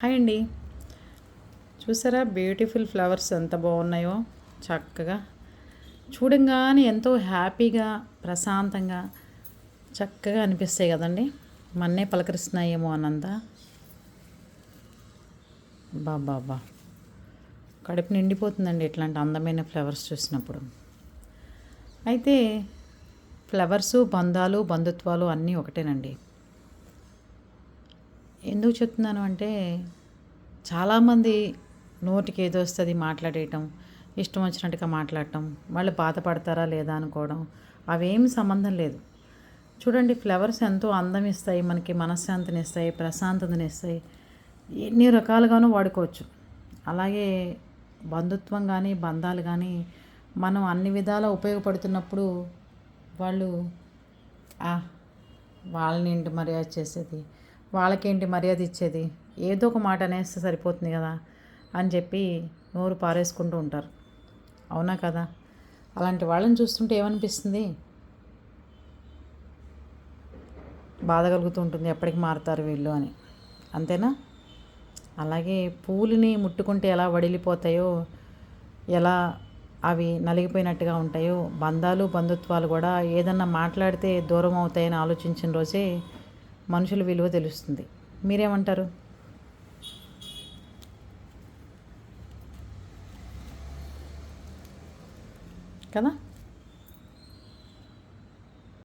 Hi అండి. చూసారా beautiful flowers ఎంత బాగున్నాయో. చక్కగా చూడంగానే ఎంతో హ్యాపీగా ప్రశాంతంగా చక్కగా అనిపిస్తాయి కదండి. మన్నే పలకరిస్తున్నాయేమో అన్నంత బాబా కడుపు నిండిపోతుందండి ఇట్లాంటి అందమైన ఫ్లవర్స్ చూసినప్పుడు. అయితే ఫ్లవర్సు బంధాలు బంధుత్వాలు అన్నీ ఒకటేనండి. ఎందుకు చెప్తున్నాను అంటే చాలామంది నోటికి ఏదో వస్తుంది మాట్లాడేయటం, ఇష్టం వచ్చినట్టుగా మాట్లాడటం, వాళ్ళు బాధపడతారా లేదా అనుకోవడం, అవేమి సంబంధం లేదు. చూడండి, ఫ్లవర్స్ ఎంతో అందం ఇస్తాయి, మనకి మనశ్శాంతిని ఇస్తాయి, ప్రశాంతతని ఇస్తాయి, ఎన్ని రకాలుగానూ వాడుకోవచ్చు. అలాగే బంధుత్వం కానీ బంధాలు కానీ మనం అన్ని విధాలా ఉపయోగపడుతున్నప్పుడు వాళ్ళు వాళ్ళని ఏంటి మర్యాద చేసేది, వాళ్ళకేంటి మర్యాద ఇచ్చేది, ఏదో ఒక మాట అనేస్తే సరిపోతుంది కదా అని చెప్పి నోరు పారేసుకుంటూ ఉంటారు. అవునా కదా? అలాంటి వాళ్ళని చూస్తుంటే ఏమనిపిస్తుంది? బాధ కలుగుతూ ఉంటుంది, ఎప్పటికి మారుతారు వీళ్ళు అని. అంతేనా? అలాగే పూలని ముట్టుకుంటే ఎలా వడిలిపోతాయో, ఎలా అవి నలిగిపోయినట్టుగా ఉంటాయో, బంధాలు బంధుత్వాలు కూడా ఏదన్నా మాట్లాడితే దూరం అవుతాయని ఆలోచించిన రోజే మనుషుల విలువ తెలుస్తుంది. మీరేమంటారు? కదా?